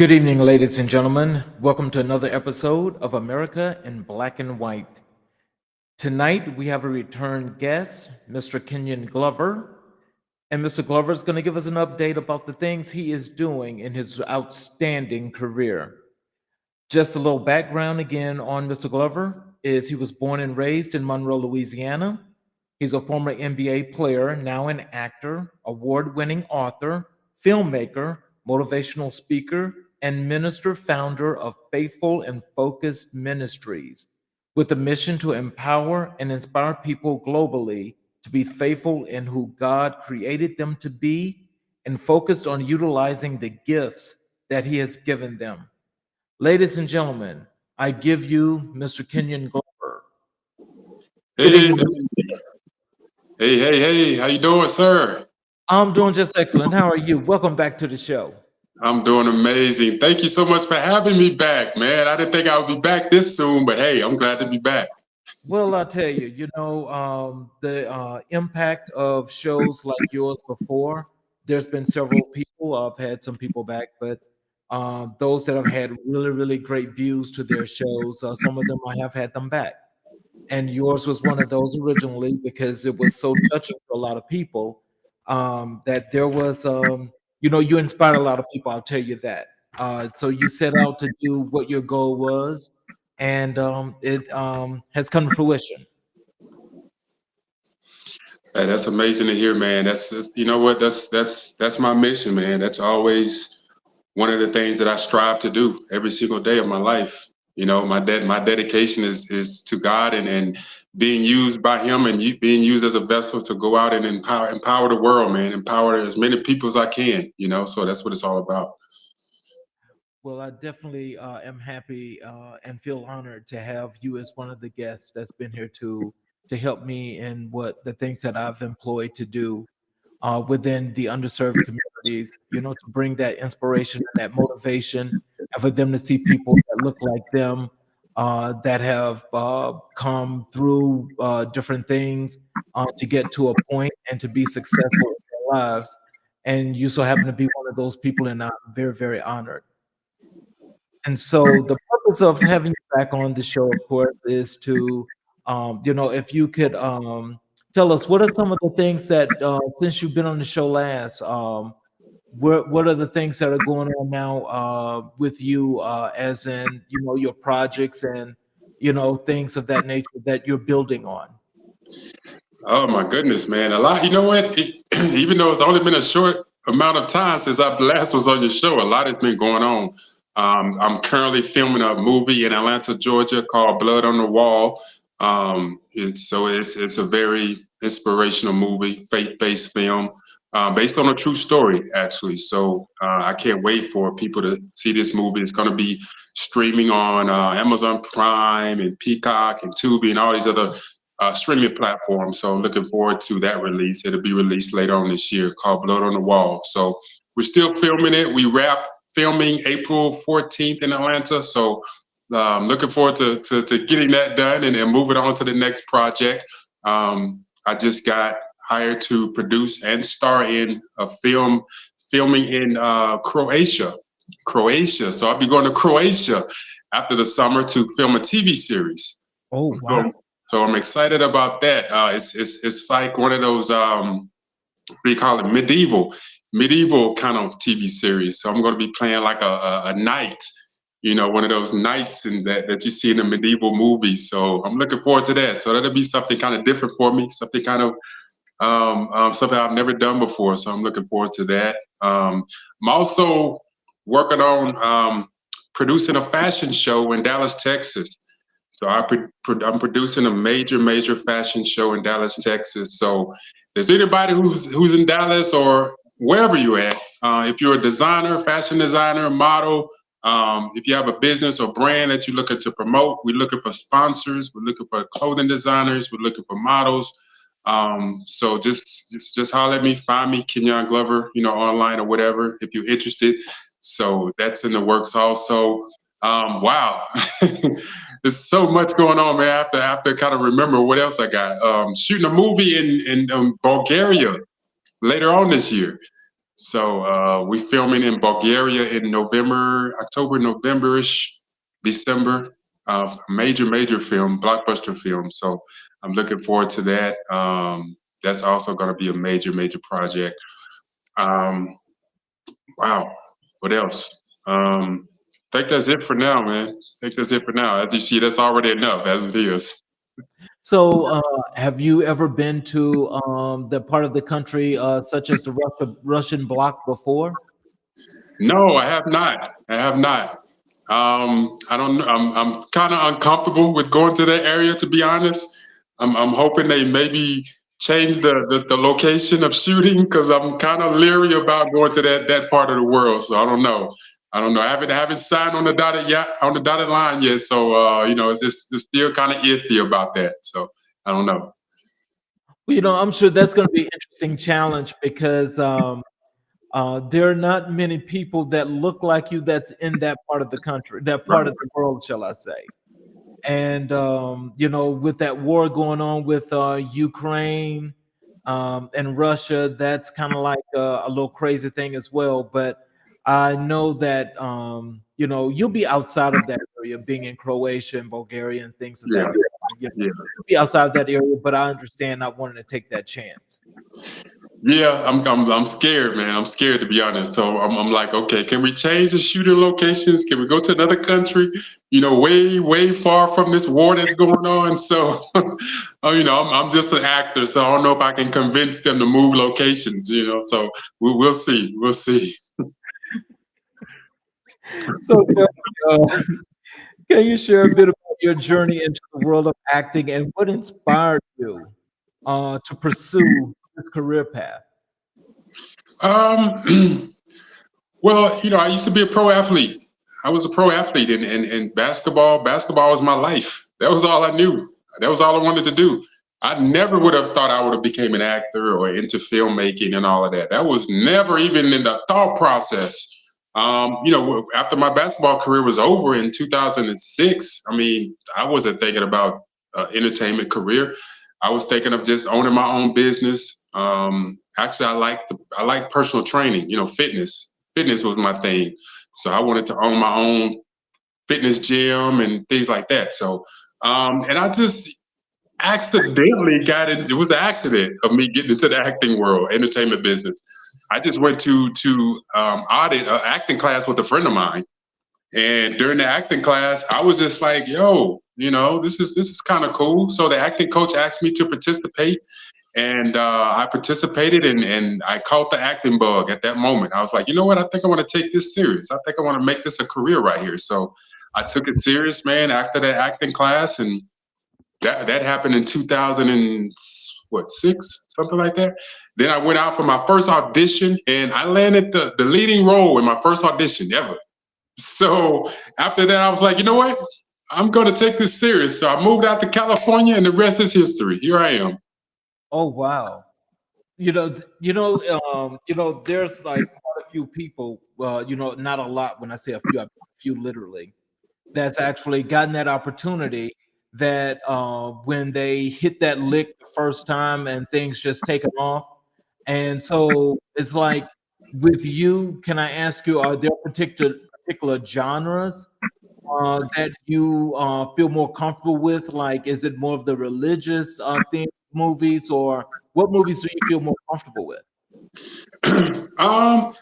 Good evening, ladies and gentlemen. Welcome to another episode of America in Black and White. Tonight, we have a return guest, Mr. Kenyon Glover. And Mr. Glover is going to give us an update about the things he is doing in his outstanding career. Just a little background again on Mr. Glover is he was born and raised in Monroe, Louisiana. He's a former NBA player, now an actor, award-winning author, filmmaker, motivational speaker, and minister founder of Faithful and Focused Ministries, with a mission to empower and inspire people globally to be faithful in who God created them to be and focused on utilizing the gifts that He has given them. Ladies and gentlemen, I give you Mr. Kenyon Glover. Good Hey, evening, Mr. hey, how you doing, sir? I'm doing just excellent. How are you? Welcome back to the show. I'm doing amazing. Thank you so much for having me back, man. I didn't think I would be back this soon, but hey, I'm glad to be back. Well, I'll tell you, the impact of shows like yours before, there's been several people, I've had some people back, but those that have had really, really great views to their shows, some of them I have had them back. And yours was one of those originally because it was so touching to a lot of people that there was, you inspired a lot of people. I'll tell you that. So you set out to do what your goal was, and it has come to fruition. Hey, that's amazing to hear, man. You know what? That's my mission, man. That's always one of the things that I strive to do every single day of my life. You know, my dedication is to God and being used by Him and being used as a vessel to go out and empower the world, man. Empower as many people as I can. You know, so that's what it's all about. Well, I definitely am happy and feel honored to have you as one of the guests that's been here to help me in what the things that I've employed to do within the underserved communities. To bring that inspiration and that motivation, and for them to see people that look like them, that have come through different things to get to a point and to be successful in their lives. And you so happen to be one of those people, and I'm very, very honored. And so the purpose of having you back on the show, of course, is to, if you could tell us what are some of the things that since you've been on the show last, what are the things that are going on now with you, as in your projects and things of that nature that you're building on. Oh my goodness, man. A lot. You know what? Even though it's only been a short amount of time since I last was on your show, a lot has been going on. I'm currently filming a movie in Atlanta, Georgia called Blood on the Wall. It's a very inspirational movie, faith-based film, based on a true story, actually. So I can't wait for people to see this movie. It's going to be streaming on Amazon Prime and Peacock and Tubi and all these other streaming platform. So I'm looking forward to that release. It'll be released later on this year called Blood on the Wall. So we're still filming it. We wrap filming April 14th in Atlanta. So looking forward to getting that done and moving on to the next project. I just got hired to produce and star in a film filming in Croatia. So I'll be going to Croatia after the summer to film a TV series. Oh, So wow. so I'm excited about that. It's like one of those what do you call it, medieval kind of TV series. So I'm going to be playing like a knight, one of those knights in that you see in the medieval movies. So I'm looking forward to that. So that'll be something kind of different for me, something kind of something I've never done before. So I'm looking forward to that. I'm also working on producing a fashion show in Dallas, Texas. So I'm producing a major fashion show in Dallas, Texas. So if there's anybody who's in Dallas or wherever you're at, if you're a designer, fashion designer, model, if you have a business or brand that you're looking to promote, we're looking for sponsors, we're looking for clothing designers, we're looking for models. So just holler at me, find me, Kenyon Glover, online or whatever, if you're interested. So that's in the works also. Wow, there's so much going on, man. I have to kind of remember what else I got. Shooting a movie in Bulgaria later on this year. So we filming in Bulgaria in November, October, November-ish, December. Major film, blockbuster film. So I'm looking forward to that. That's also going to be a major project. Um, wow. What else? I think that's it for now, man. I think that's it for now. As you see, that's already enough as it is. So, have you ever been to the part of the country such as the Russian bloc before? No, I have not. I have not. I don't know. I'm kind of uncomfortable with going to that area, to be honest. I'm hoping they maybe change the location of shooting because I'm kind of leery about going to that part of the world. So I don't know. I don't know. I haven't signed on the dotted line yet. So it's still kind of iffy about that. So I don't know. Well, I'm sure that's going to be an interesting challenge because there are not many people that look like you that's in that part of the country, that part Right. of the world, shall I say. And with that war going on with Ukraine and Russia, that's kind of like a little crazy thing as well. But I know that you'll be outside of that area, being in Croatia and Bulgaria and things of that Yeah. nature. Yeah. You'll be outside of that area, but I understand not wanting to take that chance. Yeah, I'm scared, man. I'm scared to be honest. So I'm like, okay, can we change the shooting locations? Can we go to another country? Way far from this war that's going on. So, I'm just an actor, so I don't know if I can convince them to move locations. So we'll see. We'll see. So, can you share a bit about your journey into the world of acting and what inspired you to pursue this career path? Um, Well, I used to be a pro athlete. I was a pro athlete in basketball. Basketball was my life. That was all I knew. That was all I wanted to do. I never would have thought I would have became an actor or into filmmaking and all of that. That was never even in the thought process. After my basketball career was over in 2006, I mean, I wasn't thinking about entertainment career. I was thinking of just owning my own business. Actually, I like personal training. Fitness. Fitness was my thing. So I wanted to own my own fitness gym and things like that. So, and I just accidentally got in. It was an accident of me getting into the acting world, entertainment business. I just went to audit an acting class with a friend of mine, and during the acting class, I was just like, "Yo, this is kind of cool." So the acting coach asked me to participate, and I participated, and I caught the acting bug at that moment. I was like, you know what? I think I want to take this serious. I think I want to make this a career right here. So I took it serious, man, after that acting class, and that happened in 2000 and what, six, something like that. Then I went out for my first audition, and I landed the leading role in my first audition ever. So after that, I was like, you know what? I'm going to take this serious. So I moved out to California, and the rest is history. Here I am. Oh wow! There's like quite a few people. Well, not a lot. When I say a few, I mean a few literally. That's actually gotten that opportunity. That when they hit that lick the first time and things just taken off, and so it's like with you. Can I ask you? Are there particular genres that you feel more comfortable with? Like, is it more of the religious themed movies, or what movies do you feel more comfortable with? I'm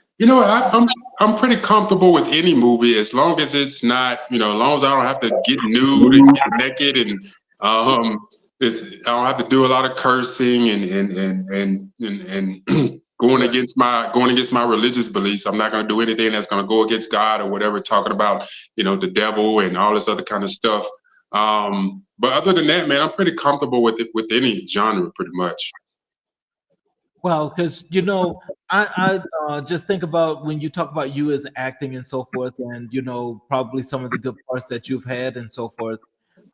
pretty comfortable with any movie as long as it's not, as long as I don't have to get nude and get naked, and I don't have to do a lot of cursing and Right. going against my religious beliefs. I'm not going to do anything that's going to go against God or whatever, talking about the devil and all this other kind of stuff. But other than that, man, I'm pretty comfortable with it, with any genre, pretty much. Well, because I just think about when you talk about you as acting and so forth, and probably some of the good parts that you've had and so forth.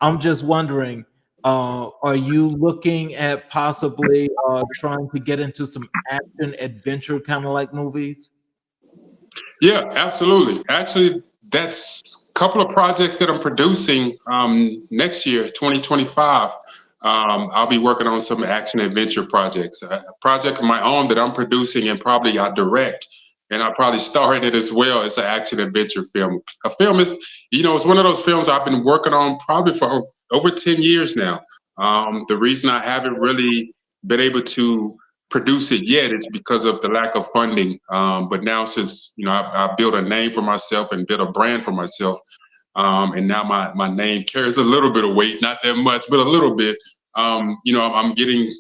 I'm just wondering, are you looking at possibly trying to get into some action adventure kind of like movies? Yeah, absolutely. Actually, that's a couple of projects that I'm producing next year, 2025. I'll be working on some action adventure projects. A project of my own that I'm producing and probably I direct, and I probably star in it as well. It's an action adventure film. A film is, it's one of those films I've been working on probably for over 10 years now. The reason I haven't really been able to produce it yet is because of the lack of funding. But now, since I've built a name for myself and built a brand for myself, and now my name carries a little bit of weight, not that much, but a little bit. I'm getting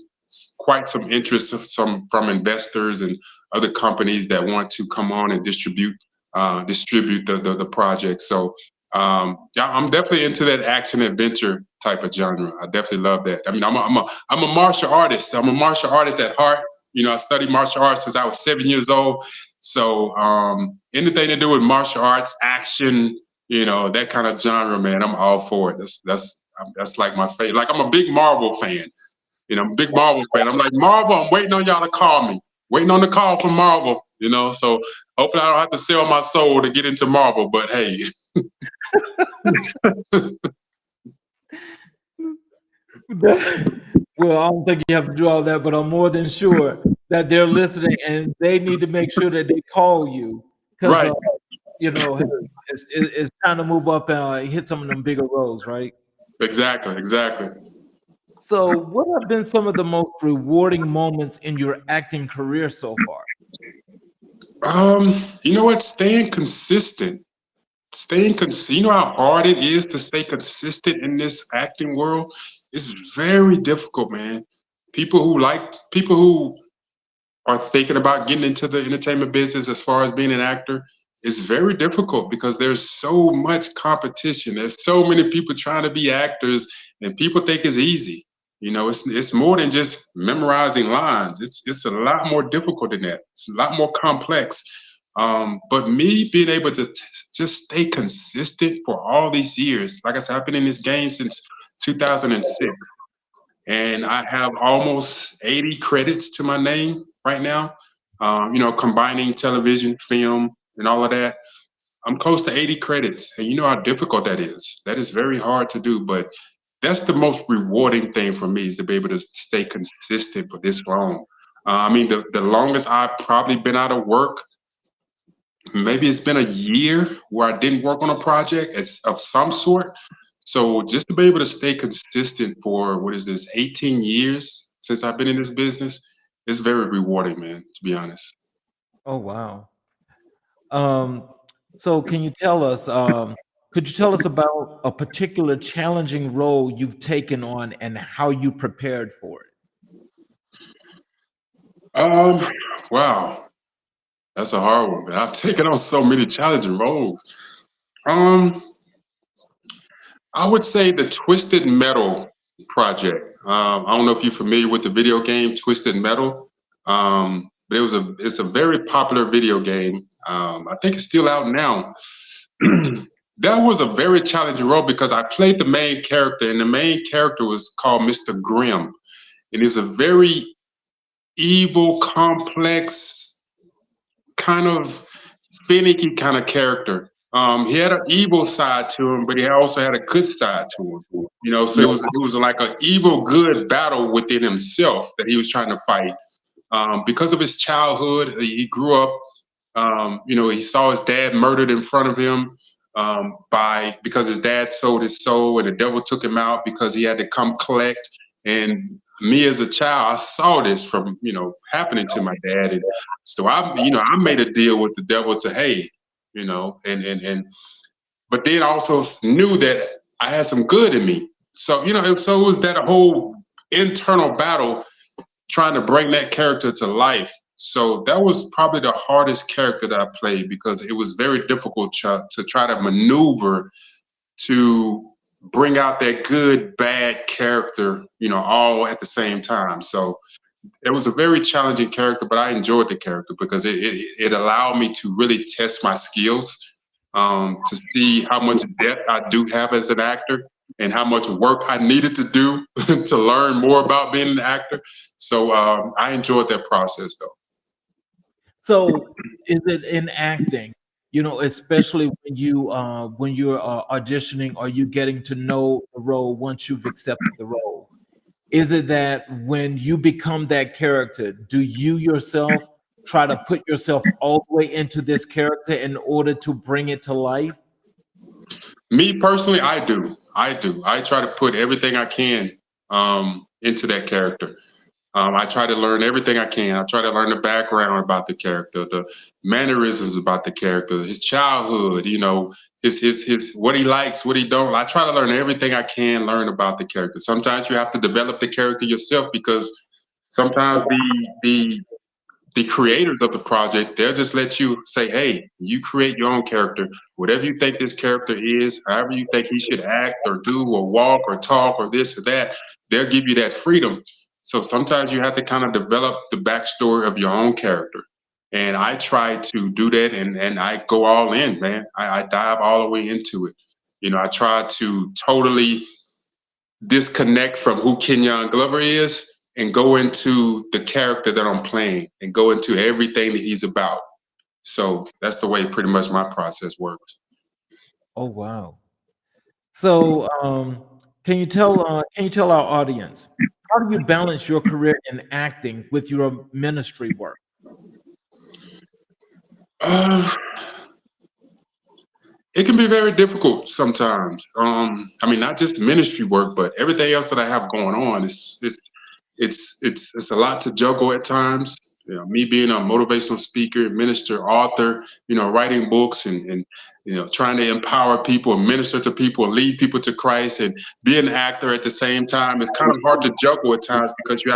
quite some interest from investors and other companies that want to come on and distribute the project. So yeah, I'm definitely into that action adventure type of genre. I definitely love that. I mean, I'm a martial artist. I'm a martial artist at heart. I studied martial arts since I was 7 years old. So anything to do with martial arts, action, that kind of genre, man, I'm all for it. That's like my favorite. Like, I'm a big Marvel fan. I'm a big Marvel fan. I'm like, Marvel, I'm waiting on y'all to call me. Waiting on the call from Marvel. So hopefully I don't have to sell my soul to get into Marvel. But hey, Well, I don't think you have to do all that, but I'm more than sure that they're listening and they need to make sure that they call you because, right, you know, it's time to move up and hit some of them bigger roles, right? exactly, exactly. So, what have been some of the most rewarding moments in your acting career so far? You know what? Staying consistent. You know how hard it is to stay consistent in this acting world? It's very difficult, man. People who are thinking about getting into the entertainment business as far as being an actor, it's very difficult because there's so much competition. There's so many people trying to be actors, and people think it's easy. It's more than just memorizing lines. It's a lot more difficult than that. It's a lot more complex. But me being able to just stay consistent for all these years, like I said, I've been in this game since 2006, and I have almost 80 credits to my name right now. Combining television, film, and all of that. I'm close to 80 credits, and you know how difficult that is. That is very hard to do, but that's the most rewarding thing for me, is to be able to stay consistent for this long. I mean, the longest I've probably been out of work, maybe it's been a year where I didn't work on a project of some sort. So just to be able to stay consistent for, what is this, 18 years since I've been in this business, it's very rewarding, man, to be honest. Oh, wow. Um, so can you tell us, could you tell us about a particular challenging role you've taken on and how you prepared for it? Um, wow, that's a hard one, man. I've taken on so many challenging roles. Um, I would say the Twisted Metal project. I don't know if you're familiar with the video game Twisted Metal, but it's a very popular video game. I think it's still out now. That was a very challenging role because I played the main character, and the main character was called Mr. Grimm, and he's a very evil, complex, kind of finicky kind of character. He had an evil side to him, but he also had a good side to him. So it was like an evil good battle within himself that he was trying to fight. Because of his childhood, he grew up. He saw his dad murdered in front of him, by because his dad sold his soul, and the devil took him out because he had to come collect. And me as a child, I saw this from happening to my dad, and so I made a deal with the devil to, hey, and but then also knew that I had some good in me. So so it was that whole internal battle trying to bring that character to life. So that was probably the hardest character that I played because it was very difficult to try to maneuver to bring out that good, bad character, all at the same time. So it was a very challenging character, but I enjoyed the character because it allowed me to really test my skills, to see how much depth I do have as an actor and how much work I needed to do to learn more about being an actor. So I enjoyed that process, though. So is it in acting, especially when you're auditioning, are you getting to know the role once you've accepted the role? Is it that when you become that character, do you yourself try to put yourself all the way into this character in order to bring it to life? Me personally, I do. I do. I try to put everything I can into that character. I try to learn everything I can. I try to learn the background about the character, the mannerisms about the character, his childhood, his what he likes, what he don't. I try to learn everything I can learn about the character. Sometimes you have to develop the character yourself because sometimes the creators of the project, they'll just let you say, hey, you create your own character. Whatever you think this character is, however you think he should act or do or walk or talk or this or that, they'll give you that freedom. So sometimes you have to kind of develop the backstory of your own character. And I try to do that and I go all in, man. I dive all the way into it. I try to totally disconnect from who Kenyon Glover is and go into the character that I'm playing and go into everything that he's about. So that's the way pretty much my process works. Oh wow. So, can you tell our audience, how do you balance your career in acting with your ministry work? Uh, it can be very difficult sometimes. I mean, not just ministry work, but everything else that I have going on. It's a lot to juggle at times. Me being a motivational speaker, minister, author, writing books and trying to empower people, minister to people, lead people to Christ, and be an actor at the same time. It's kind of hard to juggle at times because you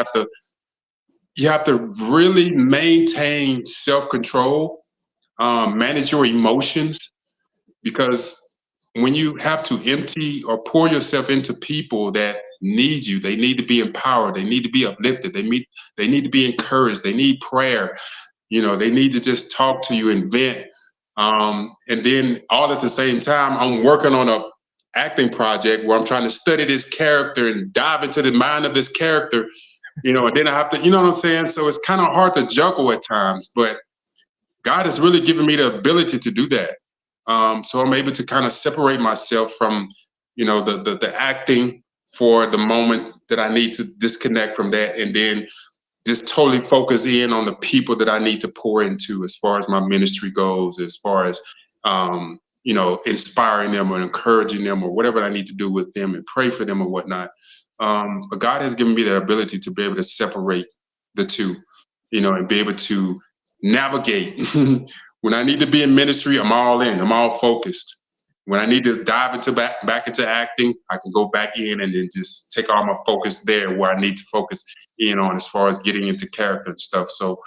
have to really maintain self control, manage your emotions, because when you have to empty or pour yourself into people that need you, they need to be empowered, they need to be uplifted, they need to be encouraged, they need prayer, they need to just talk to you and vent. And then all at the same time, I'm working on a acting project where I'm trying to study this character and dive into the mind of this character, and then I have to, you know what I'm saying? So it's kind of hard to juggle at times, but God has really given me the ability to do that. So I'm able to kind of separate myself from, the acting for the moment that I need to disconnect from that, and then just totally focus in on the people that I need to pour into as far as my ministry goes, as far as inspiring them or encouraging them or whatever I need to do with them and pray for them or whatnot. But God has given me that ability to be able to separate the two, and be able to navigate. When I need to be in ministry, I'm all in, I'm all focused. When I need to dive into back into acting, I can go back in and then just take all my focus there where I need to focus in on as far as getting into character and stuff. So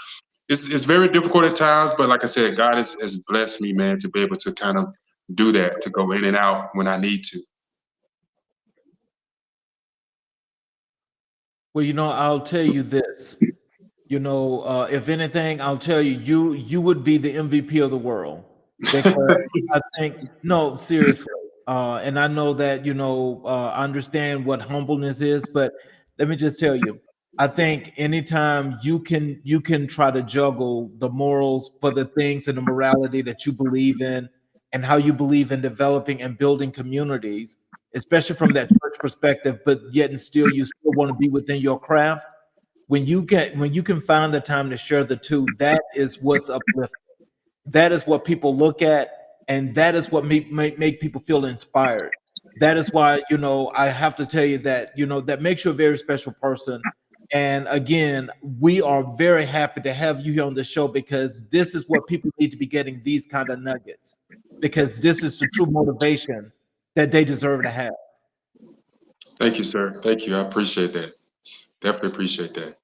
it's very difficult at times, but like I said, God has blessed me, man, to be able to kind of do that, to go in and out when I need to. Well, I'll tell you this. If anything, I'll tell you, you would be the MVP of the world because I think no, seriously. And I know that I understand what humbleness is, but let me just tell you, I think anytime you can try to juggle the morals for the things and the morality that you believe in, and how you believe in developing and building communities, especially from that church perspective, but yet and still you still want to be within your craft when you can find the time to share the two, that is what's uplifting. That is what people look at, and that is what make people feel inspired. That is why I have to tell you that that makes you a very special person. And again, we are very happy to have you here on the show because this is what people need to be getting, these kind of nuggets, because this is the true motivation that they deserve to have. Thank you, sir. Thank you. I appreciate that. Definitely appreciate that.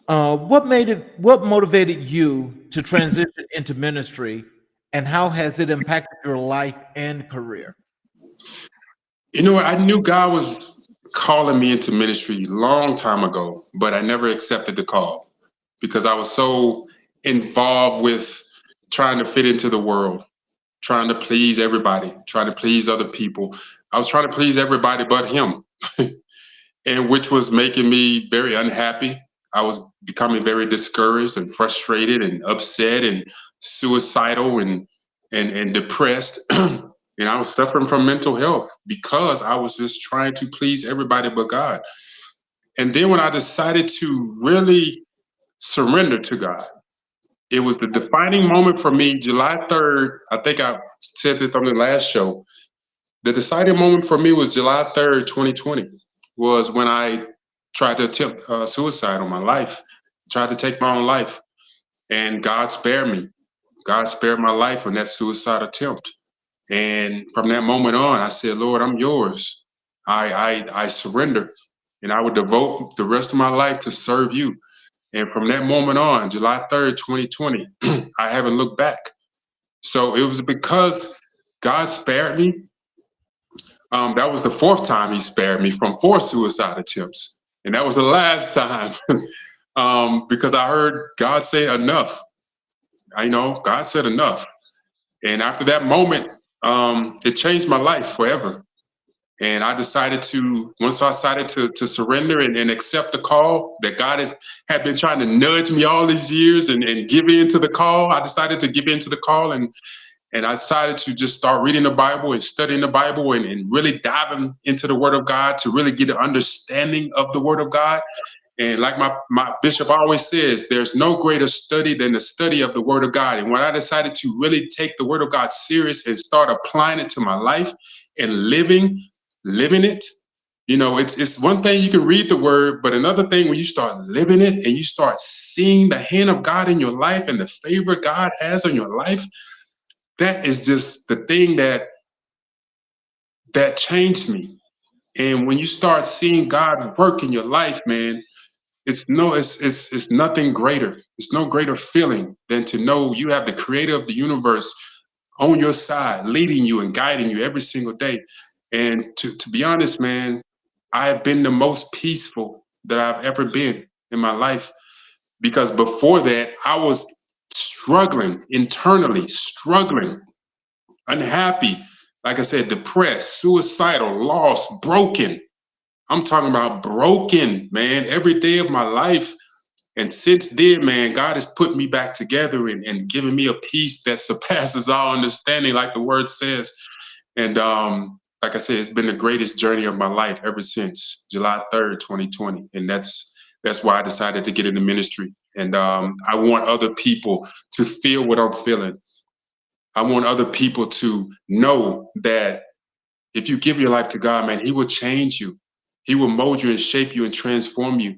What motivated you to transition into ministry, and how has it impacted your life and career? You know what? I knew God was calling me into ministry long time ago, but I never accepted the call because I was so involved with trying to fit into the world, trying to please everybody, trying to please other people. I was trying to please everybody but him, and which was making me very unhappy. I was becoming very discouraged and frustrated and upset and suicidal and depressed. And I was suffering from mental health because I was just trying to please everybody but God. And then when I decided to really surrender to God, it was the defining moment for me, July 3rd. I think I said this on the last show. The deciding moment for me was July 3rd, 2020, was when I tried to attempt suicide on my life, tried to take my own life. And God spared me. God spared my life on that suicide attempt. And from that moment on, I said, Lord, I'm yours. I surrender, and I would devote the rest of my life to serve you. And from that moment on, July 3rd, 2020, I haven't looked back. So it was because God spared me. That was the fourth time He spared me from four suicide attempts. And that was the last time because I heard God say enough. I know God said enough. And after that moment, it changed my life forever. And I decided to, once I decided to surrender and accept the call that God had been trying to nudge me all these years and give in to the call, I decided to give in to the call, and I decided to just start reading the Bible and studying the Bible and really diving into the Word of God to really get an understanding of the Word of God. And like my bishop always says, there's no greater study than the study of the Word of God. And when I decided to really take the Word of God serious and start applying it to my life and living it, it's one thing you can read the Word, but another thing when you start living it and you start seeing the hand of God in your life and the favor God has on your life, that is just the thing that changed me. And when you start seeing God work in your life, man, it's nothing greater. It's no greater feeling than to know you have the creator of the universe on your side, leading you and guiding you every single day. And to be honest, man, I have been the most peaceful that I've ever been in my life, because before that, I was struggling internally, struggling, unhappy, like I said, depressed, suicidal, lost, broken. I'm talking about broken, man, every day of my life. And since then, man, God has put me back together and given me a peace that surpasses all understanding, like the word says. And like I said, it's been the greatest journey of my life ever since July 3rd, 2020. And that's why I decided to get into ministry. And I want other people to feel what I'm feeling. I want other people to know that if you give your life to God, man, He will change you. He will mold you and shape you and transform you.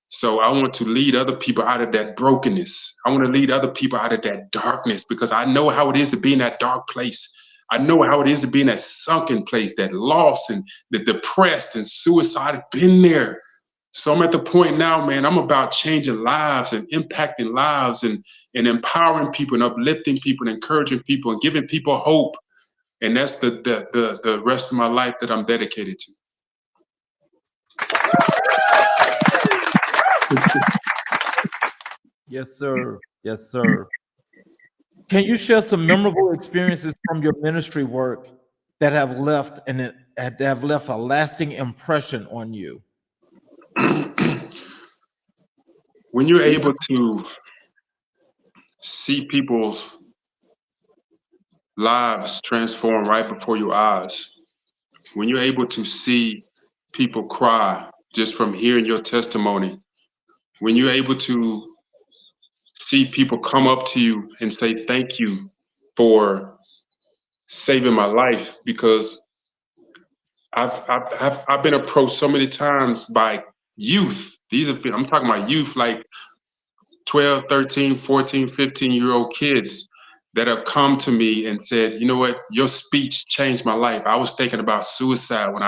So I want to lead other people out of that brokenness. I want to lead other people out of that darkness, because I know how it is to be in that dark place. I know how it is to be in that sunken place, that lost and the depressed and suicide. I've been there. So I'm at the point now, man, I'm about changing lives and impacting lives and empowering people and uplifting people and encouraging people and giving people hope. And that's the rest of my life that I'm dedicated to. Yes, sir. Yes, sir. Can you share some memorable experiences from your ministry work that have left a lasting impression on you? When you're able to see people's lives transform right before your eyes, when you're able to see people cry just from hearing your testimony, when you're able to see people come up to you and say thank you for saving my life, because I've been approached so many times by youth. I'm talking about youth, like 12, 13, 14, 15-year-old kids that have come to me and said, you know what, your speech changed my life. I was thinking about suicide when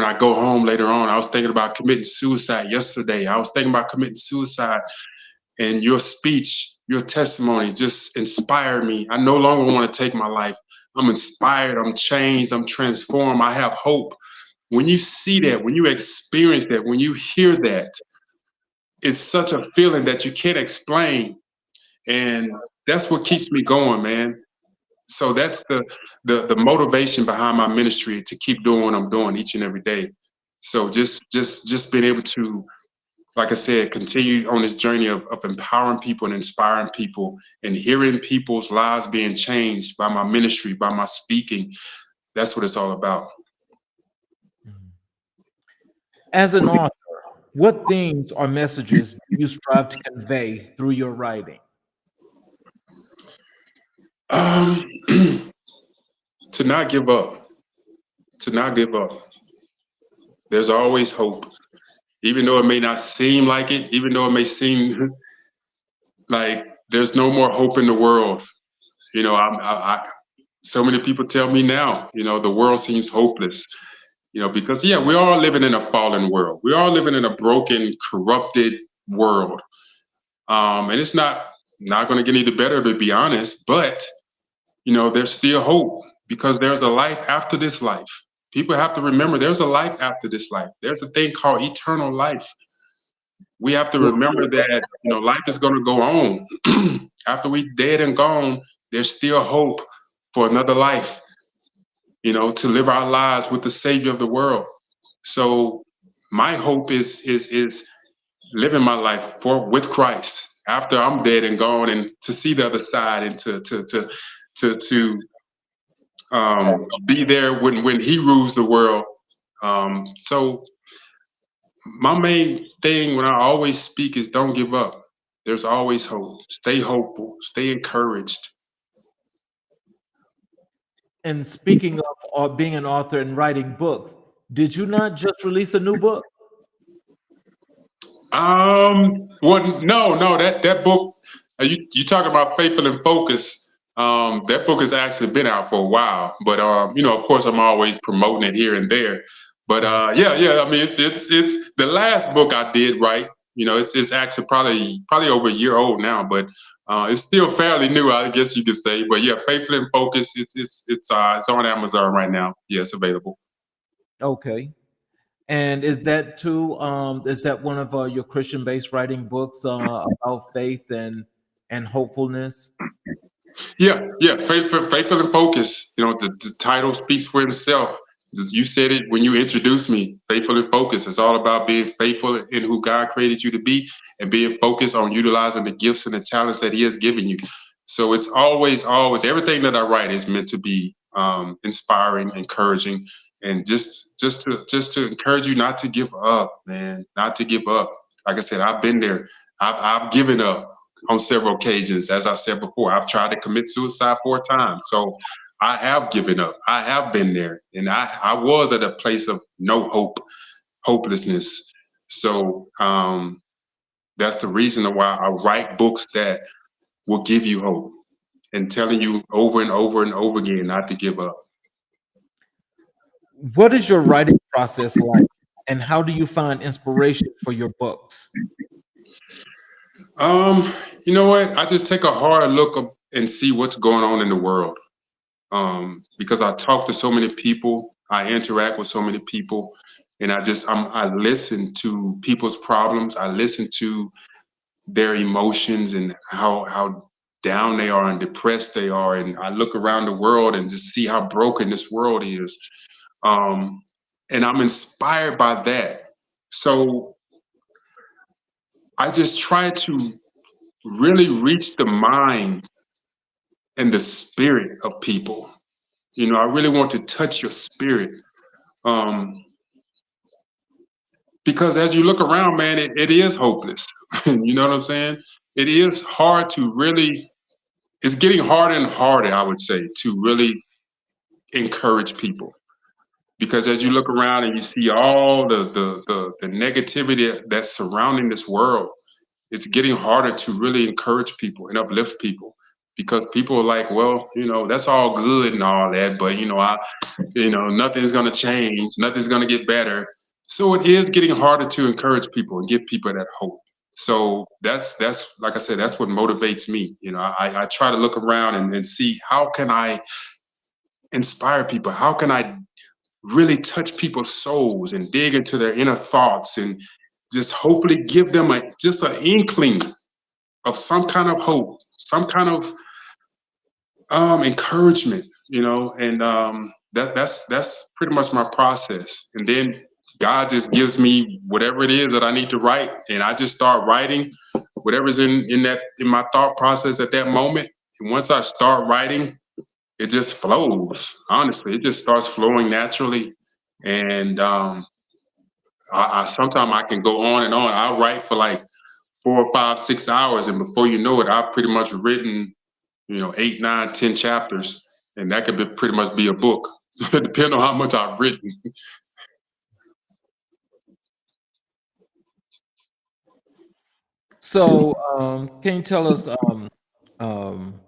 I go home later on. I was thinking about committing suicide yesterday. I was thinking about committing suicide, and your speech, your testimony just inspired me. I no longer want to take my life. I'm inspired, I'm changed, I'm transformed, I have hope. When you see that, when you experience that, when you hear that, it's such a feeling that you can't explain. And that's what keeps me going, man. So that's the motivation behind my ministry, to keep doing what I'm doing each and every day. So just being able to, like I said, continue on this journey of empowering people and inspiring people and hearing people's lives being changed by my ministry, by my speaking. That's what it's all about. As an author, What themes or messages do you strive to convey through your writing? Um, to not give up, to not give up. There's always hope, even though it may not seem like it, even though it may seem like there's no more hope in the world. So many people tell me now, the world seems hopeless. Because yeah, we are living in a fallen world. We are living in a broken, corrupted world, and it's not going to get any better, to be honest. But there's still hope because there's a life after this life. People have to remember there's a life after this life. There's a thing called eternal life. We have to remember that life is going to go on. After we dead and gone, there's still hope for another life. To live our lives with the Savior of the world. So my hope is living my life for with Christ after I'm dead and gone, and to see the other side, and to be there when He rules the world. So my main thing when I always speak is don't give up. There's always hope. Stay hopeful. Stay encouraged. And speaking of being an author and writing books, did you not just release a new book? Well, no, that book, you talk about Faithful and Focus. That book has actually been out for a while, but of course, I'm always promoting it here and there. But Uh, yeah. I mean, it's the last book I did, right? It's actually probably over a year old now, but it's still fairly new, I guess you could say. But yeah, Faithful and Focus, it's on Amazon right now. Yeah, it's available. okay. And is that too? Is that one of your Christian-based writing books about faith and hopefulness? Yeah. Faithful and focus. The title speaks for itself. You said it when you introduced me. Faithful and focus. It's all about being faithful in who God created you to be, and being focused on utilizing the gifts and the talents that He has given you. So it's always everything that I write is meant to be inspiring, encouraging, and just to encourage you not to give up, man. Not to give up. Like I said, I've been there. I've given up on several occasions. As I said before, I've tried to commit suicide 4 times. So I have given up. I have been there. And I was at a place of no hope, hopelessness. So that's the reason why I write books that will give you hope, and telling you over and over and over again not to give up. What is your writing process like, and how do you find inspiration for your books? Um, you know what? I just take a hard look and see what's going on in the world. Because I talk to so many people, I interact with so many people, and I listen to people's problems. I listen to their emotions and how down they are and depressed they are, and I look around the world and just see how broken this world is. Um, and I'm inspired by that. So I just try to really reach the mind and the spirit of people. I really want to touch your spirit. Um, because as you look around, man, it is hopeless. You know what I'm saying? It is hard to really, it's getting harder and harder, I would say, to really encourage people. Because as you look around and you see all the negativity that's surrounding this world, it's getting harder to really encourage people and uplift people. Because people are like, well, that's all good and all that, but nothing's going to change, nothing's going to get better. So it is getting harder to encourage people and give people that hope. So that's like I said, that's what motivates me. I try to look around and see how can I inspire people, how can I really touch people's souls and dig into their inner thoughts, and just hopefully give them just an inkling of some kind of hope, some kind of encouragement, and that's pretty much my process. And then God just gives me whatever it is that I need to write, and I just start writing whatever's in my thought process at that moment. And once I start writing, it just flows. Honestly, it just starts flowing naturally, and I sometimes I can go on and on. I'll write for like 4 or 5, 6 hours, and before you know it, I've pretty much written, 8, 9, 10 chapters, and that could be pretty much be a book, depending on how much I've written. So, can you tell us, um,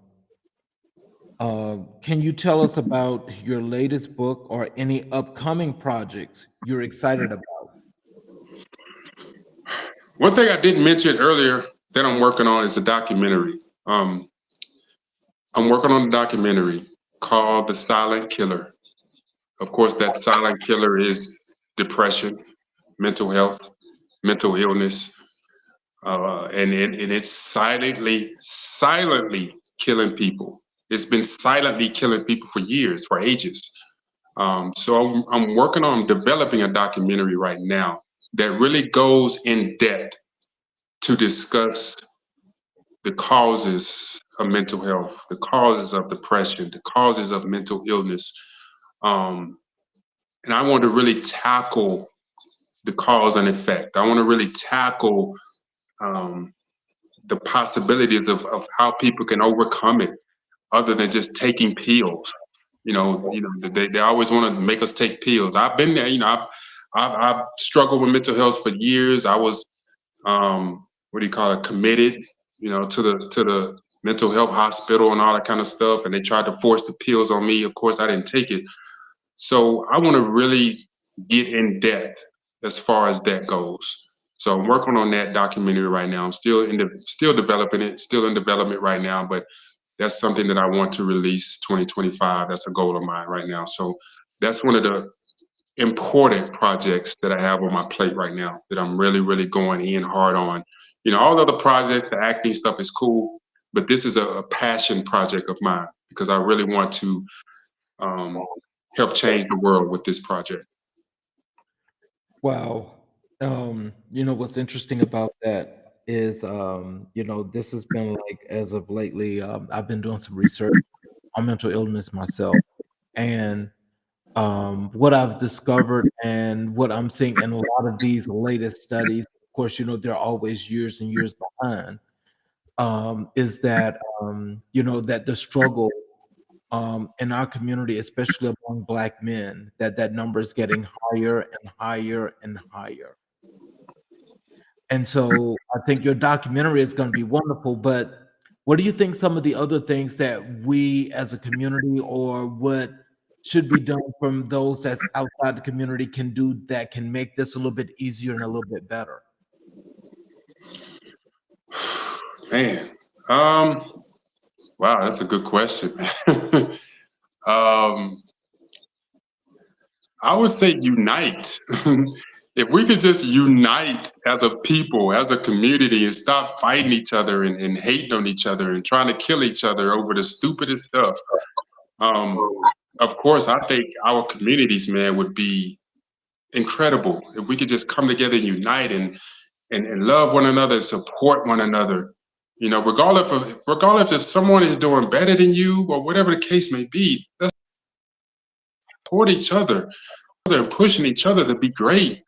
can you tell us about your latest book or any upcoming projects you're excited about? One thing I didn't mention earlier that I'm working on is a documentary. Um, I'm working on a documentary called The Silent Killer. Of course, that silent killer is depression, mental health, mental illness, and it's silently killing people. It's been silently killing people for years, for ages. So I'm working on developing a documentary right now that really goes in depth to discuss the causes of mental health, the causes of depression, the causes of mental illness. Um, and I want to really tackle the cause and effect. I want to really tackle um, the possibilities of how people can overcome it other than just taking pills. They always want to make us take pills. I've been there. I've struggled with mental health for years. I was what do you call it, committed, to the mental health hospital and all that kind of stuff. And they tried to force the pills on me. Of course, I didn't take it. So I want to really get in depth as far as that goes. So I'm working on that documentary right now. I'm still developing it, still in development right now, but that's something that I want to release 2025. That's a goal of mine right now. So that's one of the important projects that I have on my plate right now that I'm really, really going in hard on. All the other projects, the acting stuff is cool, but this is a passion project of mine because I really want to um, help change the world with this project. Wow. What's interesting about that is, this has been like as of lately, I've been doing some research on mental illness myself. And what I've discovered and what I'm seeing in a lot of these latest studies, of course, they're always years and years behind, is that, that the struggle in our community, especially among Black men, that number is getting higher and higher and higher. And so I think your documentary is going to be wonderful, but what do you think some of the other things that we as a community or what should be done from those that's outside the community can do that can make this a little bit easier and a little bit better? Man, wow, that's a good question. um, I would say unite. If we could just unite as a people, as a community, and stop fighting each other and hating on each other and trying to kill each other over the stupidest stuff. Um, of course, I think our communities, man, would be incredible if we could just come together and unite and love one another and support one another. Regardless if someone is doing better than you or whatever the case may be, let's support each other and pushing each other to be great.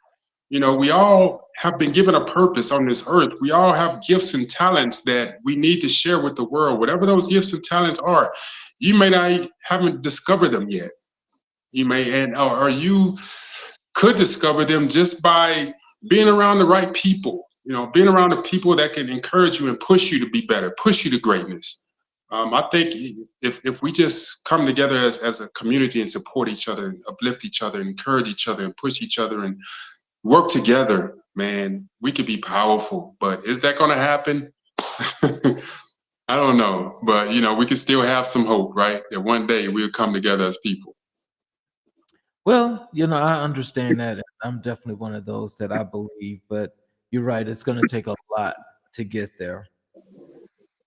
We all have been given a purpose on this earth. We all have gifts and talents that we need to share with the world. Whatever those gifts and talents are, you may not haven't discovered them yet. You may and or you could discover them just by being around the right people. Being around the people that can encourage you and push you to be better, push you to greatness. I think if we just come together as a community and support each other and uplift each other and encourage each other and push each other and work together, man, we could be powerful. But is that going to happen? I don't know. But, we can still have some hope, right? That one day we'll come together as people. Well, I understand that. And I'm definitely one of those that I believe, but you're right, it's going to take a lot to get there.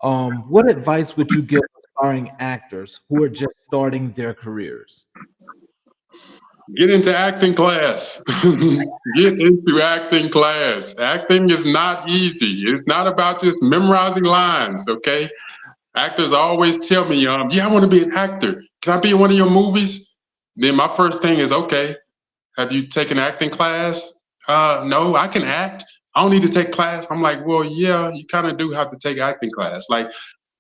What advice would you give aspiring actors who are just starting their careers? Get into acting class. Get into acting class. Acting is not easy. It's not about just memorizing lines, okay? Actors always tell me, yeah, I want to be an actor. Can I be in one of your movies? Then my first thing is, okay, have you taken acting class? No, I can act. I don't need to take class. I'm like, well, yeah, you kind of do have to take acting class. Like,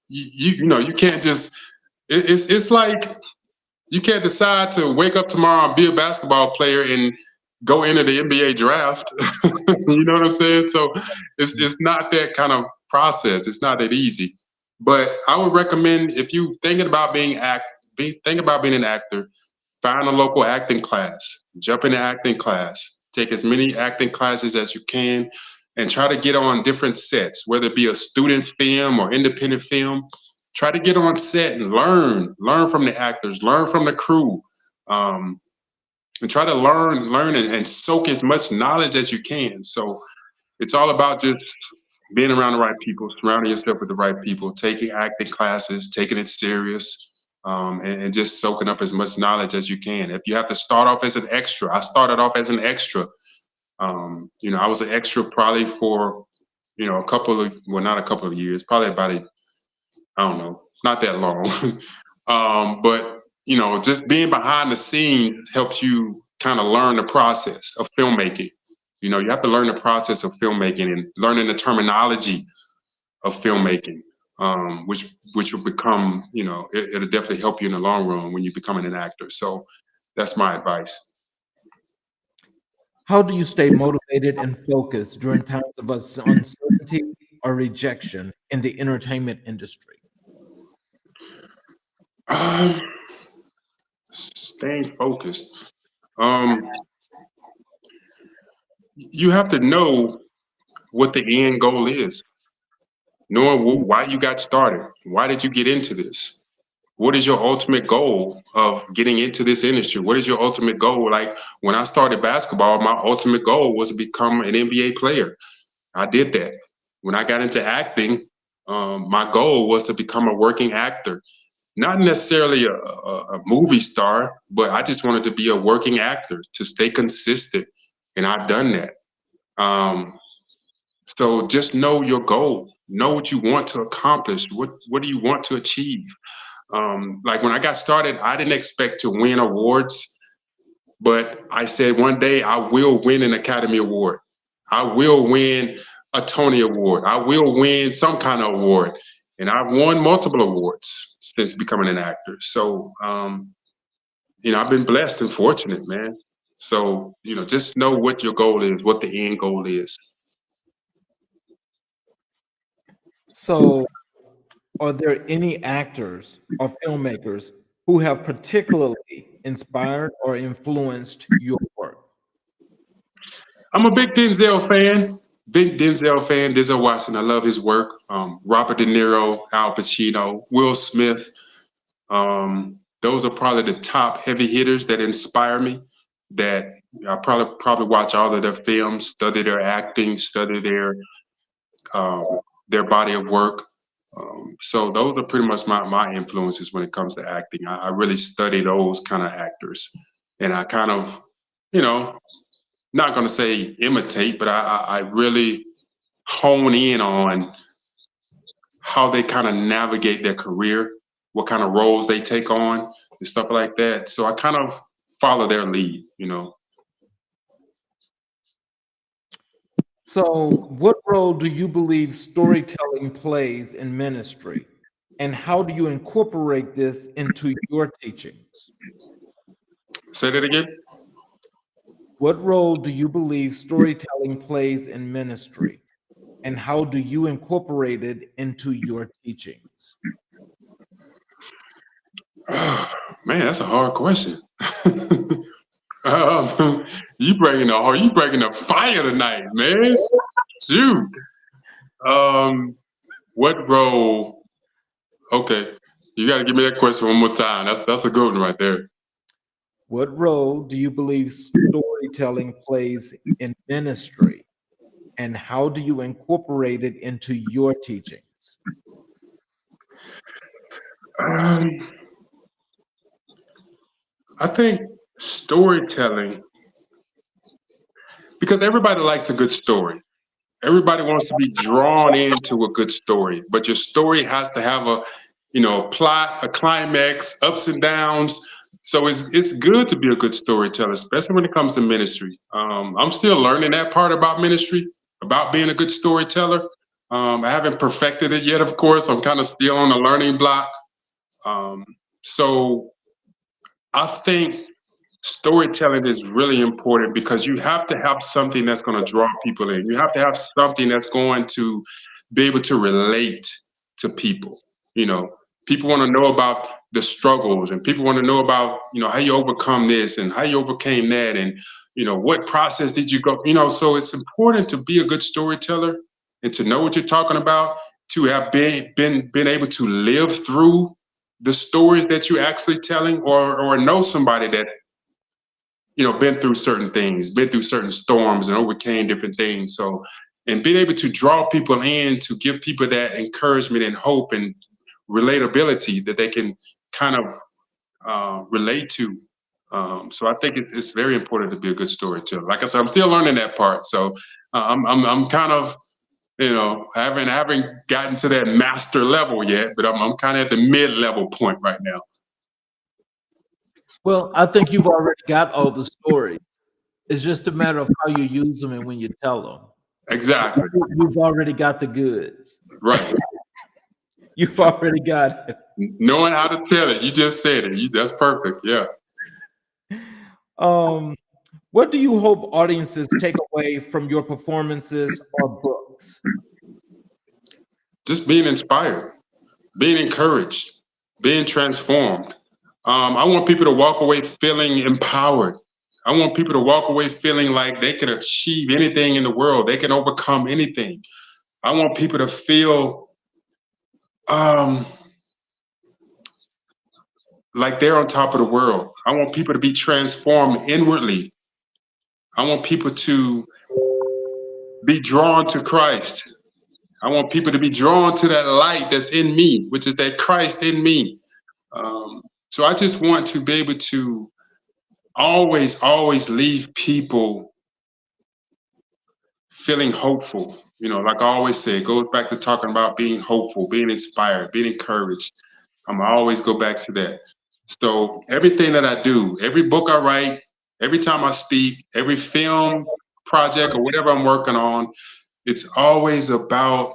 you can't just. It's like you can't decide to wake up tomorrow and be a basketball player and go into the NBA draft. You know what I'm saying? So it's not that kind of process. It's not that easy. But I would recommend if you think about being an actor, find a local acting class, jump into acting class, take as many acting classes as you can, and try to get on different sets, whether it be a student film or independent film. Try to get on set and learn from the actors, learn from the crew, um, and try to learn and soak as much knowledge as you can. So it's all about just being around the right people, surrounding yourself with the right people, taking acting classes, taking it serious, and just soaking up as much knowledge as you can. If you have to start off as an extra, I started off as an extra. I was an extra probably for a couple of well, not a couple of years, probably about I don't know, not that long. But just being behind the scenes helps you kind of learn the process of filmmaking. You have to learn the process of filmmaking and learning the terminology of filmmaking, which will become, it'll definitely help you in the long run when you're becoming an actor. So that's my advice. How do you stay motivated and focused during times of uncertainty or rejection in the entertainment industry? Um, Staying focused. Um, you have to know what the end goal is, knowing why you got started. Why did you get into this? What is your ultimate goal of getting into this industry? What is your ultimate goal? Like when I started basketball, my ultimate goal was to become an NBA player. I did that. When I got into acting, my goal was to become a working actor, not necessarily a movie star, but I just wanted to be a working actor to stay consistent. And I've done that. Um, so just know your goal, know what you want to accomplish. What do you want to achieve? Like when I got started, I didn't expect to win awards, but I said one day I will win an Academy Award. I will win a Tony Award. I will win some kind of award. And I've won multiple awards since becoming an actor. So, I've been blessed and fortunate, man. So, just know what your goal is, what the end goal is. So, are there any actors or filmmakers who have particularly inspired or influenced your work? I'm a big Denzel fan. Big Denzel fan. Denzel Washington. I love his work. Robert De Niro, Al Pacino, Will Smith. Those are probably the top heavy hitters that inspire me. That I probably watch all of their films, study their acting, study um, their body of work. So those are pretty much my influences when it comes to acting. I really study those kind of actors, and I kind of, you know, not going to say imitate, but I really hone in on how they kind of navigate their career, what kind of roles they take on, and stuff like that. So I kind of follow their lead. So, what role do you believe storytelling plays in ministry? And how do you incorporate this into your teachings? Say that again. What role do you believe storytelling plays in ministry? And how do you incorporate it into your teachings? Man, that's a hard question. You bringing the fire tonight, man. Shoot. Um, what role? Okay, you got to give me that question one more time. That's a good one right there. What role do you believe storytelling plays in ministry? And how do you incorporate it into your teachings? Um, I think storytelling, because everybody likes a good story. Everybody wants to be drawn into a good story, but your story has to have a plot, a climax, ups and downs, So it's good to be a good storyteller, especially when it comes to ministry. I'm still learning that part about ministry, about being a good storyteller. I haven't perfected it yet, of course. I'm kind of still on the learning block. Um, so I think storytelling is really important because you have to have something that's going to draw people in. You have to have something that's going to be able to relate to people. You know, people want to know about the struggles, and people want to know about, how you overcome this and how you overcame that, and what process did you go. So it's important to be a good storyteller and to know what you're talking about, to have been able to live through the stories that you're actually telling, or know somebody that been through certain things, been through certain storms and overcame different things. So, and being able to draw people in, to give people that encouragement and hope and relatability that they can kind of relate to. So I think it's very important to be a good storyteller. Like I said, I'm still learning that part. So I'm kind of, haven't gotten to that master level yet, but I'm kind of at the mid level point right now. Well, I think you've already got all the stories. It's just a matter of how you use them and when you tell them. Exactly. You've already got the goods. Right. You've already got it. Knowing how to tell it. You just said it. That's perfect. Yeah. Um, what do you hope audiences take away from your performances or books? Just being inspired, being encouraged, being transformed. I want people to walk away feeling empowered. I want people to walk away feeling like they can achieve anything in the world. They can overcome anything. I want people to feel um, like they're on top of the world. I want people to be transformed inwardly. I want people to be drawn to Christ. I want people to be drawn to that light that's in me, which is that Christ in me. So I just want to be able to always leave people feeling hopeful. Like I always say, it goes back to talking about being hopeful, being inspired, being encouraged. I always go back to that. So everything that I do, every book I write, every time I speak, every film project or whatever I'm working on, it's always about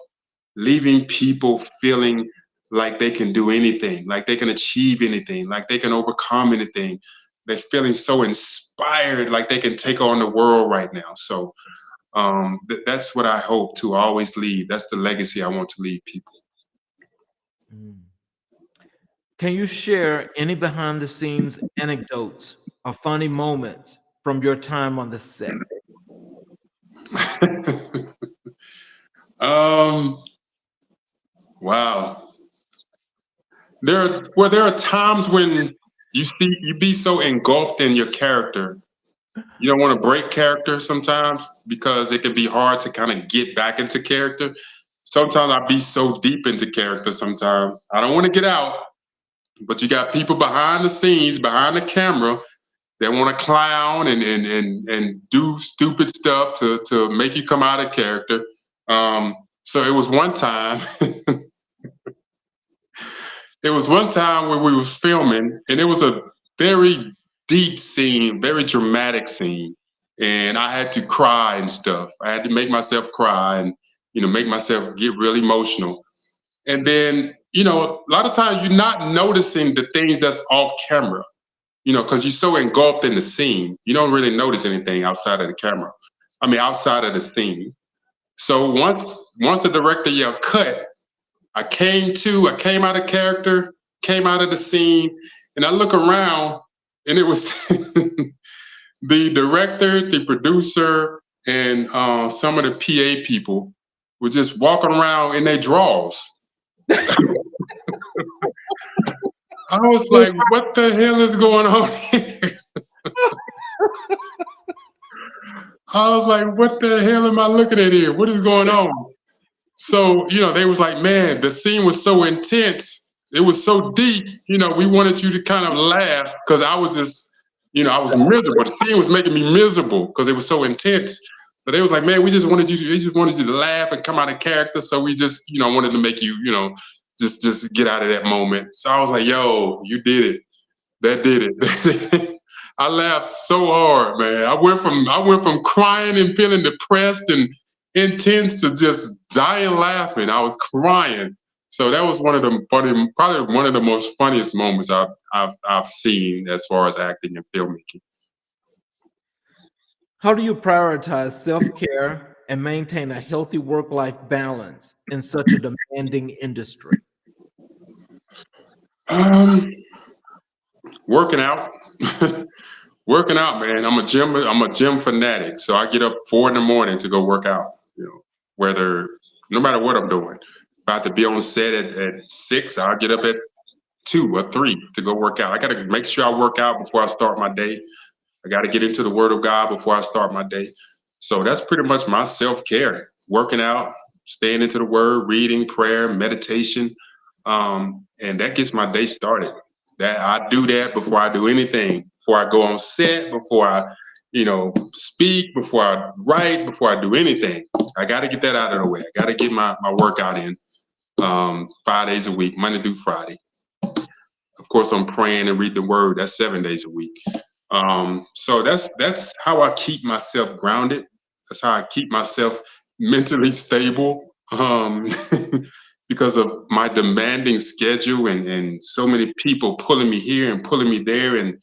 leaving people feeling like they can do anything, like they can achieve anything, like they can overcome anything. They're feeling so inspired, like they can take on the world right now. So that's what I hope to always leave. That's the legacy I want to leave people. Mm. Can you share any behind the scenes anecdotes or funny moments from your time on the set? um, wow. There are times when you be so engulfed in your character, you don't want to break character sometimes because it can be hard to kind of get back into character. Sometimes I be so deep into character sometimes. I don't want to get out, but you got people behind the scenes, behind the camera that want to clown and do stupid stuff to make you come out of character. So it was one time it was one time when we was filming, and it was a very deep scene, very dramatic scene, and I had to cry and stuff. I had to make myself cry and make myself get really emotional. And then a lot of times you're not noticing the things that's off camera, because you're so engulfed in the scene, you don't really notice anything outside of the camera. I mean, outside of the scene. So once the director yelled cut, I came out of character, came out of the scene, and I look around, and it was the director, the producer, and some of the PA people were just walking around in their drawers. I was like, what the hell is going on here? I was like, what the hell am I looking at here? What is going on? So, they was like, man, the scene was so intense. It was so deep. We wanted you to kind of laugh because I was just, I was miserable. The scene was making me miserable because it was so intense. So they was like, man, we just wanted you to laugh and come out of character. So we just, wanted to make you, just get out of that moment. So I was like, yo, you did it. That did it. I laughed so hard, man. I went from crying and feeling depressed and intense to just dying laughing. I was crying. So that was one of the funny, probably one of the most funniest moments I've seen as far as acting and filmmaking. How do you prioritize self-care and maintain a healthy work-life balance in such a demanding industry? Um, Working out. Working out, man. I'm a gym fanatic. So I get up 4 in the morning to go work out. Whether no matter what I'm doing. If I have to be on set at 6, I'll get up at 2 or 3 to go work out. I gotta make sure I work out before I start my day. I gotta get into the word of God before I start my day. So that's pretty much my self-care. Working out, staying into the word, reading, prayer, meditation. And that gets my day started. That I do that before I do anything, before I go on set, before I, speak, before I write, before I do anything. I got to get that out of the way. I got to get my workout in 5 days a week, Monday through Friday. Of course, I'm praying and read the word. That's 7 days a week. So that's how I keep myself grounded. That's how I keep myself mentally stable. Because of my demanding schedule and so many people pulling me here and pulling me there. And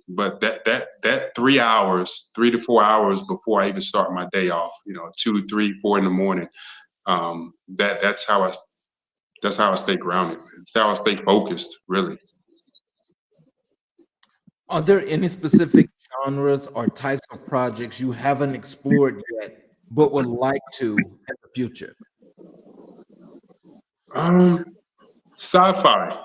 but that 3 hours, 3 to 4 hours before I even start my day off, 2, 3, 4 in the morning. That's how I stay grounded. That's how I stay focused, really. Are there any specific genres or types of projects you haven't explored yet but would like to in the future? Um, Sci-fi.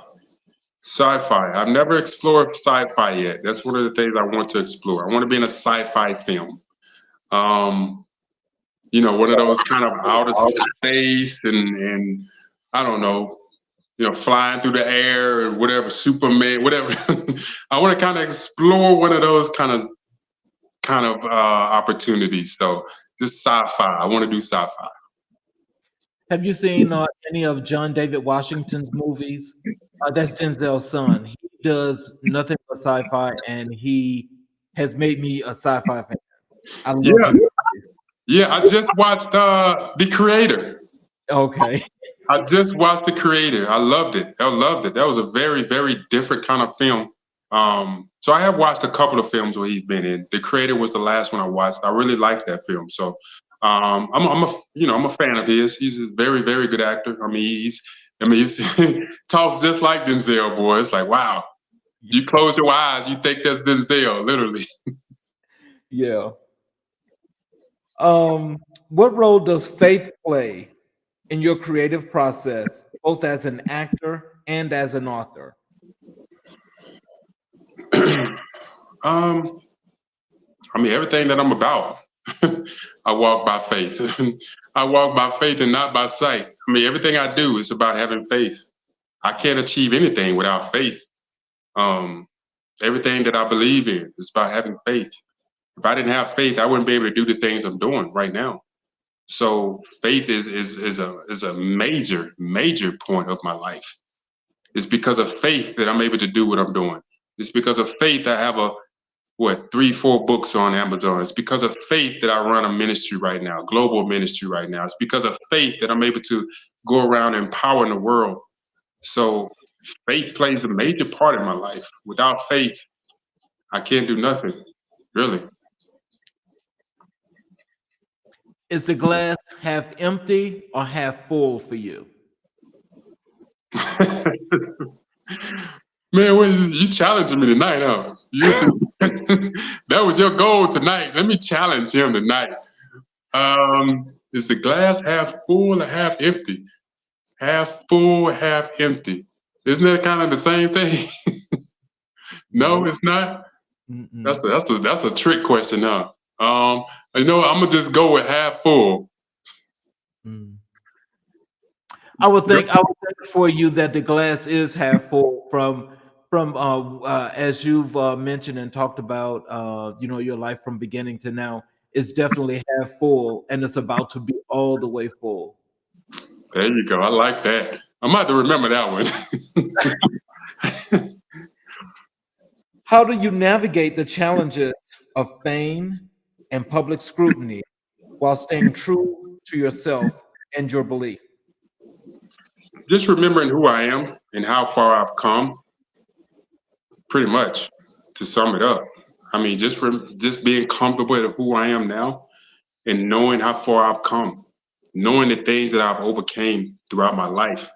Sci-fi. I've never explored sci-fi yet. That's one of the things I want to explore. I want to be in a sci-fi film. Um, one of those kind of outer space and I don't know, flying through the air and whatever, Superman, whatever. I want to kind of explore one of those kind of opportunities. So just sci-fi. I want to do sci-fi. Have you seen any of John David Washington's movies? That's Denzel's son. He does nothing but sci-fi, and he has made me a sci-fi fan. I love Yeah, his movies. yeah. I just watched The Creator. Okay. I just watched The Creator. I loved it. I loved it. That was a very, very different kind of film. So I have watched a couple of films where he's been in. The Creator was the last one I watched. I really liked that film. So I'm a fan of his. He's a very, very good actor. He's talks just like Denzel, boy. It's like, wow. You close your eyes, you think that's Denzel, literally. Yeah. What role does faith play in your creative process, both as an actor and as an author? um, Everything that I'm about, I walk by faith. I walk by faith and not by sight. Everything I do is about having faith. I can't achieve anything without faith. Um, Everything that I believe in is about having faith. If I didn't have faith, I wouldn't be able to do the things I'm doing right now. So faith is a major major point of my life. It's because of faith that I'm able to do what I'm doing. It's because of faith I have 3, 4 books on Amazon. It's because of faith that I run a ministry right now, global ministry right now. It's because of faith that I'm able to go around empowering the world. So faith plays a major part in my life. Without faith, I can't do nothing, really. Is the glass half empty or half full for you? Man, you challenging me tonight, huh? That was your goal tonight. Let me challenge him tonight. Is the glass half full or half empty? Half full, half empty. Isn't that kind of the same thing? No, Nope. it's not. Mm-mm. That's a trick question, huh? I'm gonna just go with half full. Mm. I would think for you that the glass is half full from as you've mentioned and talked about your life from beginning to now. It's definitely half full, and it's about to be all the way full. There you go. I like that. I'm about to remember that one. How do you navigate the challenges of fame and public scrutiny while staying true to yourself and your belief? Just remembering who I am and how far I've come, pretty much, to sum it up. I mean, just being comfortable with who I am now and knowing how far I've come, knowing the things that I've overcame throughout my life,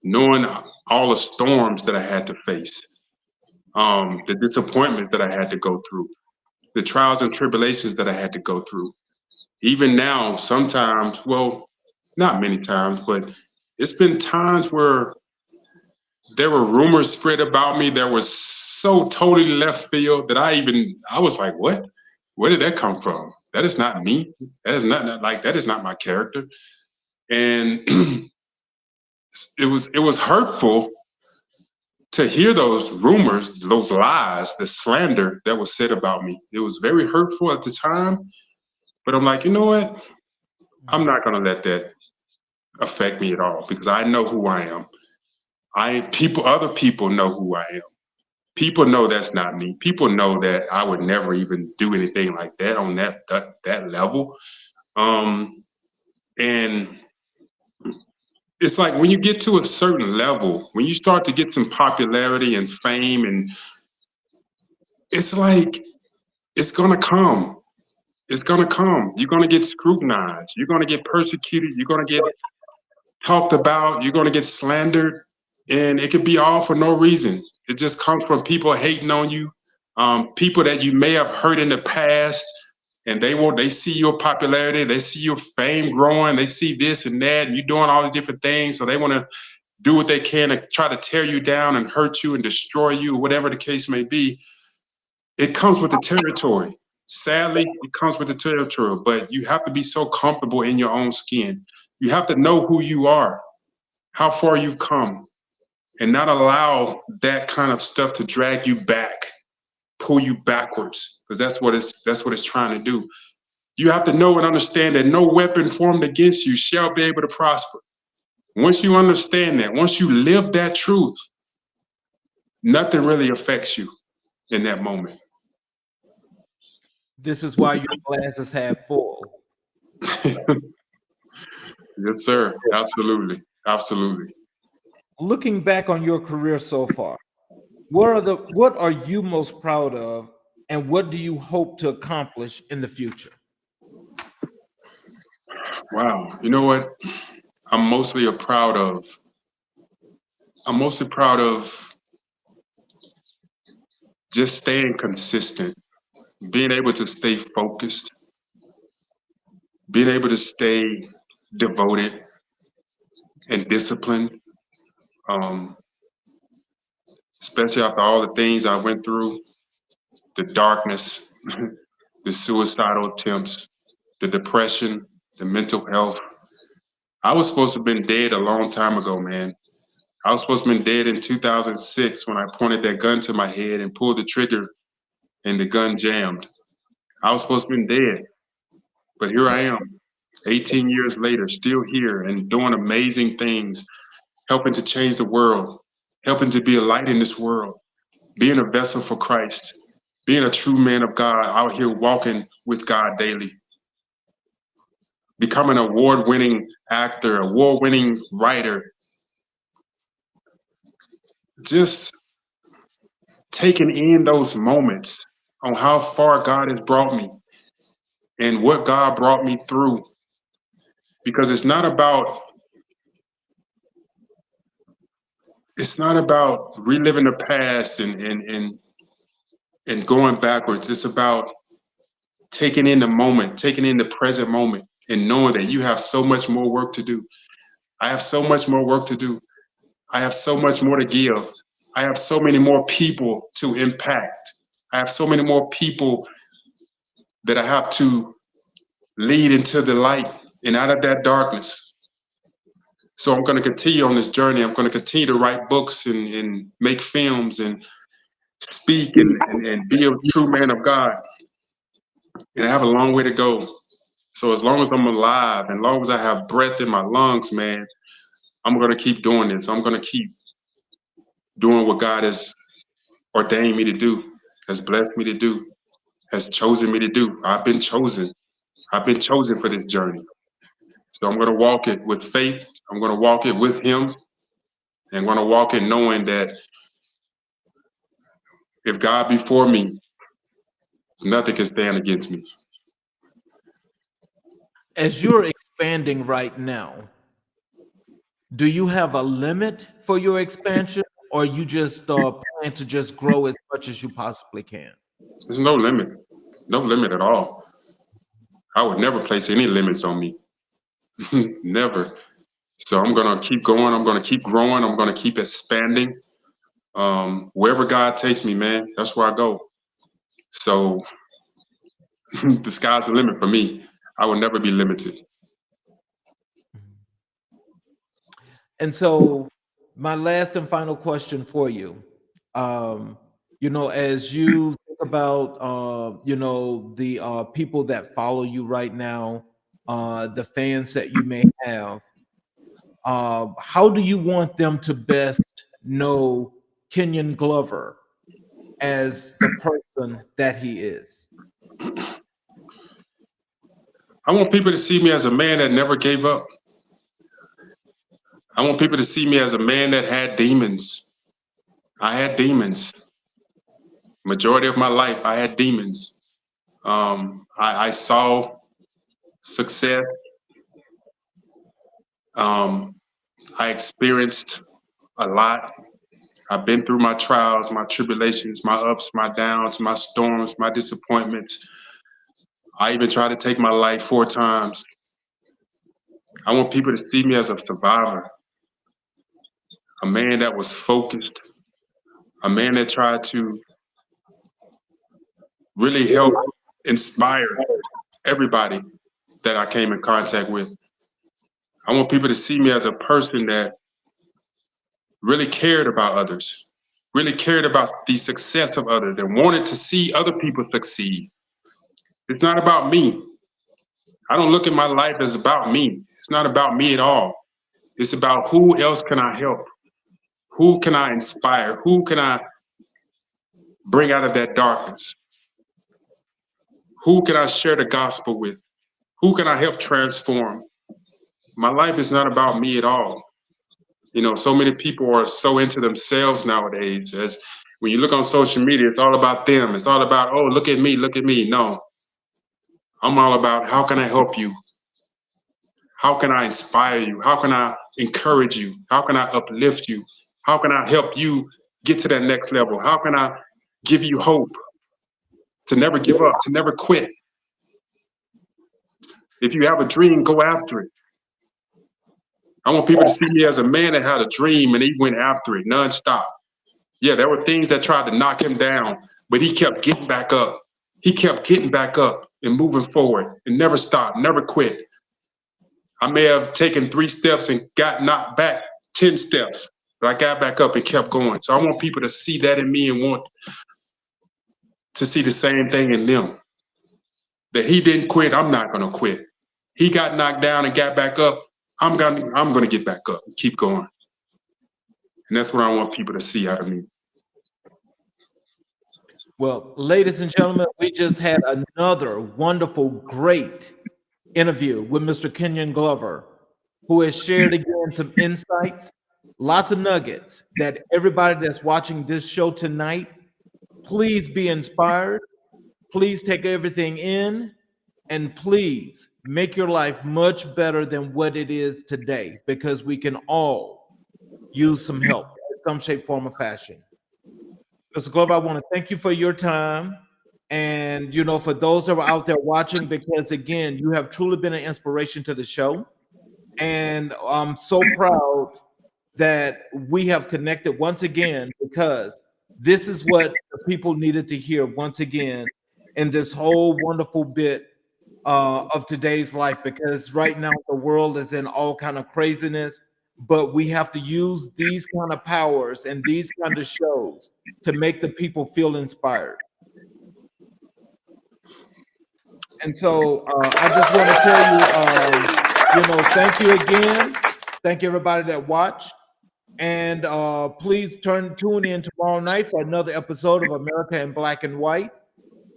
knowing all the storms that I had to face, the disappointments that I had to go through, the trials and tribulations that I had to go through. Even now, sometimes, well, not many times, but it's been times where there were rumors spread about me that was so totally left field that I was like, what? Where did that come from? That is not me. That is not like that is not my character. And it was hurtful to hear those rumors, those lies, the slander that was said about me. It was very hurtful at the time, but I'm like, you know what? I'm not gonna let that affect me at all because I know who I am. Other people know who I am. People know that's not me. People know that I would never even do anything like that on that level. Um, and it's like when you get to a certain level, when you start to get some popularity and fame, and it's like it's gonna come. It's gonna come. You're gonna get scrutinized. You're gonna get persecuted. You're gonna get talked about. You're gonna get slandered, and it could be all for no reason. It just comes from people hating on you, people that you may have hurt in the past, and they see your popularity, they see your fame growing, they see this and that, and you're doing all these different things, so they want to do what they can to try to tear you down and hurt you and destroy you, whatever the case may be. It comes with the territory. Sadly, it comes with the territory, but you have to be so comfortable in your own skin. You have to know who you are, how far you've come, and not allow that kind of stuff to drag you back, pull you backwards, because that's what it's trying to do. You have to know and understand that no weapon formed against you shall be able to prosper. Once you understand that, once you live that truth, nothing really affects you in that moment. This is why your glass is half full. Yes, sir. Absolutely. Absolutely. Looking back on your career so far, what are you most proud of and what do you hope to accomplish in the future? Wow. You know what? I'm mostly proud of I'm mostly proud of just staying consistent, being able to stay focused, being able to stay devoted and disciplined, um, especially after all the things I went through, the darkness, the suicidal attempts, the depression, the mental health. I was supposed to have been dead a long time ago, man. I was supposed to have been dead in 2006 when I pointed that gun to my head and pulled the trigger and the gun jammed. I was supposed to have been dead, but here I am, 18 years later, still here and doing amazing things, helping to change the world, helping to be a light in this world, being a vessel for Christ, being a true man of God out here walking with God daily, becoming an award winning actor, award winning writer, just taking in those moments on how far God has brought me and what God brought me through. Because it's not about reliving the past and going backwards. It's about taking in the moment, taking in the present moment, and knowing that you have so much more work to do. I have so much more work to do. I have so much more to give. I have so many more people to impact. I have so many more people that I have to lead into the light and out of that darkness. So I'm going to continue on this journey. I'm going to continue to write books and make films and speak and be a true man of God. And I have a long way to go. So as long as I'm alive, and as long as I have breath in my lungs, man, I'm going to keep doing this. I'm going to keep doing what God has ordained me to do, has blessed me to do, has chosen me to do. I've been chosen. I've been chosen for this journey. So I'm going to walk it with faith. I'm going to walk it with Him. And I'm going to walk it knowing that if God be for me, nothing can stand against me. As you're expanding right now, do you have a limit for your expansion, or you just plan to just grow as much as you possibly can? There's no limit, no limit at all. I would never place any limits on me. Never. So I'm going to keep going. I'm going to keep growing. I'm going to keep expanding. Wherever God takes me, man, that's where I go. So the sky's the limit for me. I will never be limited. And so, my last and final question for you, um, as you think about, the people that follow you right now, the fans that you may have, how do you want them to best know Kenyon Glover as the person that he is? I want people to see me as a man that never gave up. I want people to see me as a man that had demons. I had demons. Majority of my life, I had demons. I saw success. Um, I experienced a lot. I've been through my trials, my tribulations, my ups, my downs, my storms, my disappointments. I even tried to take my life 4 times. I want people to see me as a survivor, a man that was focused, a man that tried to really help inspire everybody that I came in contact with. I want people to see me as a person that really cared about others, really cared about the success of others, and wanted to see other people succeed. It's not about me. I don't look at my life as about me. It's not about me at all. It's about who else can I help? Who can I inspire? Who can I bring out of that darkness? Who can I share the gospel with? Who can I help transform? My life is not about me at all. So many people are so into themselves nowadays. As when you look on social media, it's all about them. It's all about, oh, look at me, look at me. No, I'm all about how can I help you? How can I inspire you? How can I encourage you? How can I uplift you? How can I help you get to that next level? How can I give you hope to never give up, to never quit? If you have a dream, go after it. I want people to see me as a man that had a dream and he went after it nonstop. Yeah, there were things that tried to knock him down, but he kept getting back up. He kept getting back up and moving forward and never stopped, never quit. I may have taken 3 steps and got knocked back 10 steps, but I got back up and kept going. So I want people to see that in me and want to see the same thing in them. That he didn't quit, I'm not going to quit. He got knocked down and got back up. I'm going to get back up and keep going. And that's what I want people to see out of me. Well, ladies and gentlemen, we just had another wonderful, great interview with Mr. Kenyon Glover, who has shared again some insights, lots of nuggets that everybody that's watching this show tonight, please be inspired. Please take everything in, and please make your life much better than what it is today, because we can all use some help in some shape, form, or fashion. Mr. Glover, I want to thank you for your time. And, for those that are out there watching, because again, you have truly been an inspiration to the show. And I'm so proud that we have connected once again, because this is what the people needed to hear once again in this whole wonderful bit of today's life, because right now the world is in all kind of craziness, but we have to use these kind of powers and these kind of shows to make the people feel inspired. And so I just want to tell you, thank you again. Thank you everybody that watched. And please tune in tomorrow night for another episode of America in Black and White.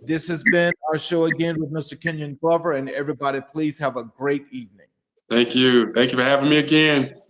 This has been our show again with Mr. Kenyon Glover, and everybody, please have a great evening. Thank you. Thank you for having me again.